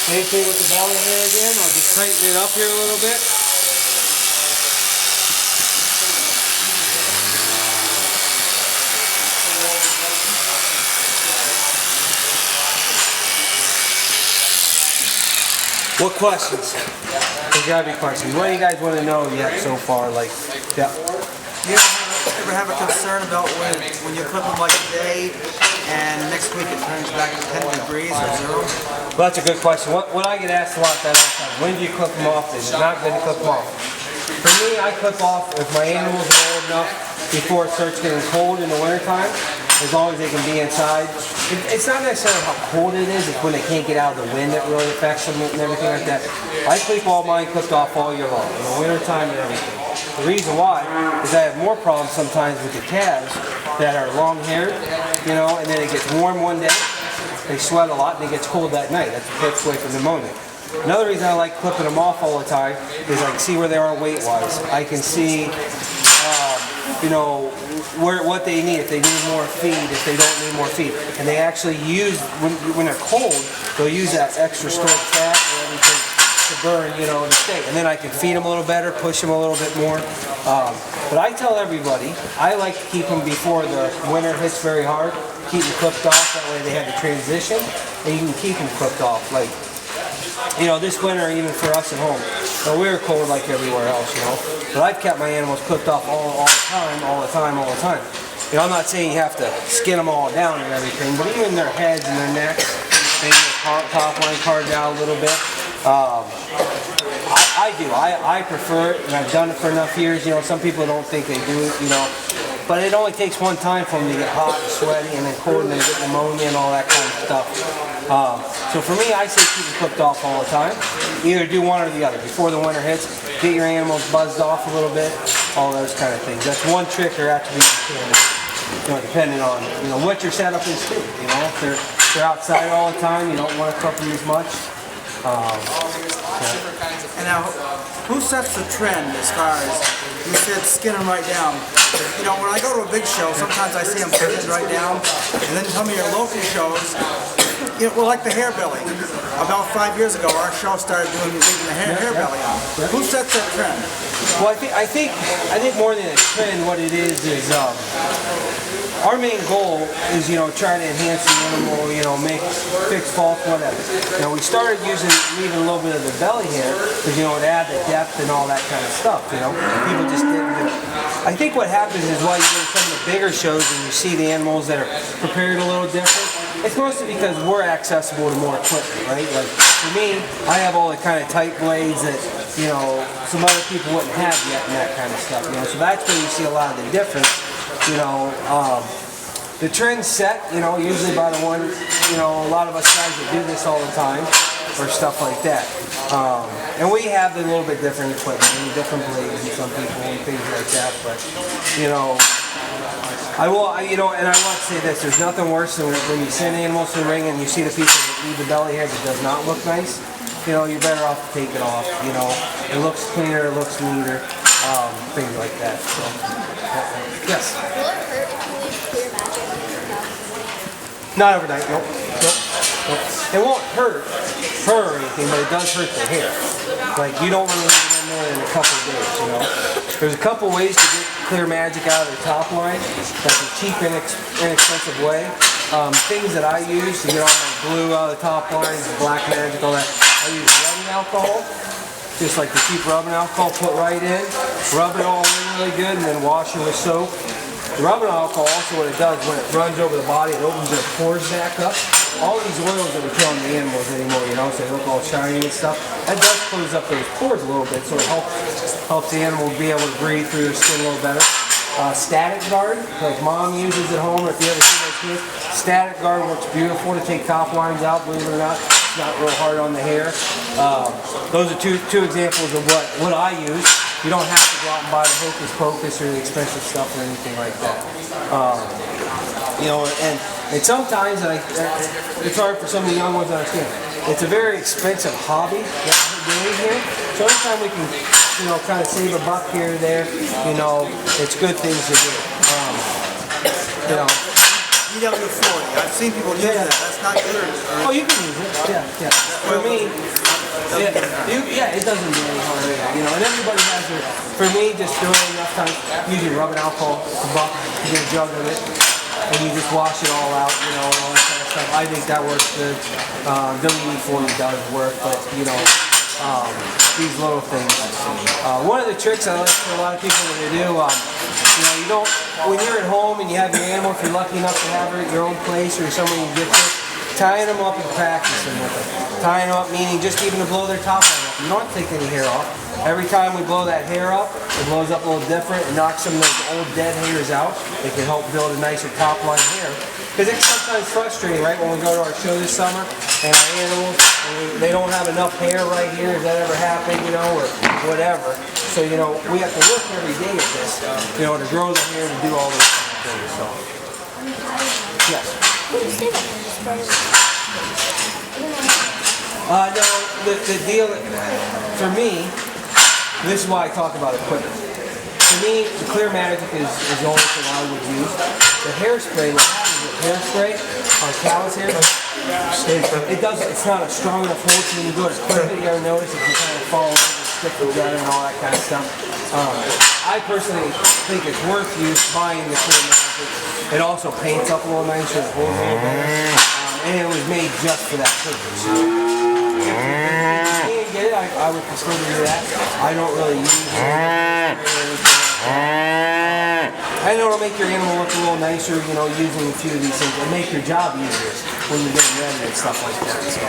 Same thing with the belly here again. I'll just tighten it up here a little bit. What questions? There's gotta be questions. What do you guys want to know yet so far? Like, yeah. You ever have a concern about when you clip them like today and next week it turns back to 10 degrees or zero? Well, that's a good question. What I get asked a lot that all the time. When do you clip them off? Is it not good to clip them off? For me, I clip off if my animals are old enough before it starts getting cold in the wintertime, as long as they can be inside. It's not necessarily how cold it is, it's when they can't get out of the wind that really affects them and everything like that. I keep all mine clipped off all year long, in the wintertime and everything. The reason why is I have more problems sometimes with the calves that are long-haired, you know, and then it gets warm one day, they sweat a lot, and it gets cold that night. That's what takes away from pneumonia. Another reason I like clipping them off all the time is I can see where they are weight-wise. I can see, you know, what they need, if they need more feed, if they don't need more feed. And they actually use, when they're cold, they'll use that extra stored fat or everything to burn, you know, to stay. And then I can feed them a little better, push them a little bit more. But I tell everybody, I like to keep them before the winter hits very hard, keep them clipped off, that way they have the transition, and you can keep them clipped off. Like, you know, this winter, even for us at home, well, we were cold like everywhere else, you know. But I've kept my animals clipped off all the time. You know, I'm not saying you have to skin them all down and everything, but even their heads and their necks, maybe the top line carved out a little bit. I do. I prefer it, and I've done it for enough years. You know, some people don't think they do it, you know. But it only takes one time for them to get hot and sweaty and then cold and then get pneumonia and all that kind of stuff. So for me, I say keep them clipped off all the time. Either do one or the other. Before the winter hits, get your animals buzzed off a little bit, all those kind of things. That's one trick or attribute you can do, you know, depending on, you know, what your setup is too. You know, if they're outside all the time, you don't want to clip them as much. And now, who sets the trend as far as, you said skin them right down. You know, when I go to a big show, sometimes I see them skinned right down, and then some of your local shows, you know, well, like the hair belly. About 5 years ago, our show started leaving the hair belly on. Who sets that trend? Well, I think more than a trend, what it is our main goal is, you know, trying to enhance the animal, you know, fix faults, whatever. You know, we started leaving a little bit of the belly hair because, you know, it added the depth and all that kind of stuff, you know. People just didn't do it. I think what happens is while you go to some of the bigger shows and you see the animals that are prepared a little different, it's mostly because we're accessible to more equipment, right? Like, for me, I have all the kind of tight blades that, you know, some other people wouldn't have yet and that kind of stuff, you know. So that's where you see a lot of the difference. You know, the trend's set, you know, usually by the one, you know, a lot of us guys that do this all the time, or stuff like that. And we have a little bit different equipment, different blades and some people and things like that, but, you know, you know, and I want to say this, there's nothing worse than when you send animals to the ring and you see the people that leave the belly hair that does not look nice. You know, you're better off to take it off, you know. It looks cleaner, it looks neater, things like that, so. Yes? Will it hurt if you leave clear magic in your house? Not overnight, nope. It won't hurt fur or anything, but it does hurt the hair. Like, you don't want to leave it in there in a couple of days, you know. There's a couple ways to get clear magic out of the top line. That's a cheap, inexpensive way. Things that I use to get all my glue out of the top line, black magic, all that. I use rubbing alcohol. Just like the cheap rubbing alcohol, put right in, rub it all in really good, and then wash it with soap. The rubbing alcohol, also what it does, when it runs over the body, it opens their pores back up. All these oils that we put on the animals anymore, you know, so they look all shiny and stuff, that does close up those pores a little bit, so it helps the animal be able to breathe through their skin a little better. Static guard, like mom uses at home, or if you ever see those kids, static guard works beautiful to take top lines out, believe it or not. It's not real hard on the hair. Those are two examples of what I use. You don't have to go out and buy the hocus pocus or the expensive stuff or anything like that. You know, and sometimes, it's hard for some of the young ones to understand, it's a very expensive hobby that we're doing here. So anytime we can, you know, kind of save a buck here or there, you know, it's good things to do. You know, EW40. I've seen people use that. That's not good. Oh, you can use it. Yeah. For me, it doesn't do any harm either, you know. And everybody has their. For me, just doing it enough times, usually rubbing alcohol, a buck, you get a jug of it, and you just wash it all out, you know, and all that kind of stuff. I think that works good. WD-40 does work, but you know, these little things. One of the tricks I like for a lot of people when they do, you know, you don't, when you're at home and you have your animal, if you're lucky enough to have her at your own place or somewhere you get to, tying them up and practicing with it. Tying them up meaning just even to blow their top line up. You don't take any hair off. Every time we blow that hair up, it blows up a little different. It knocks some of those old dead hairs out. It can help build a nicer top line hair. Because it's sometimes frustrating, right, when we go to our show this summer and our animals, and they don't have enough hair right here. Has that ever happened, you know, or whatever. So, you know, we have to look every day at this, you know, to grow the hair, to do all those kind of things. So, yes. No, the deal, for me, this is why I talk about equipment. For me, the Clear Magic is the only thing I would use. The hairspray, what happens with hairspray on cow's hair, it's not a strong enough hold, so when you go to clip it, you ever notice it can kind of fall over, stick together and all that kind of stuff. I personally think it's worth buying the Clear Magic. It also paints up a little nicer, it holds a little better, and it was made just for that purpose. If you can't get it, I would prefer to do that. I don't really use it. I know it'll make your animal look a little nicer, you know, using a few of these things. It'll make your job easier when you get them ready and stuff like that. So.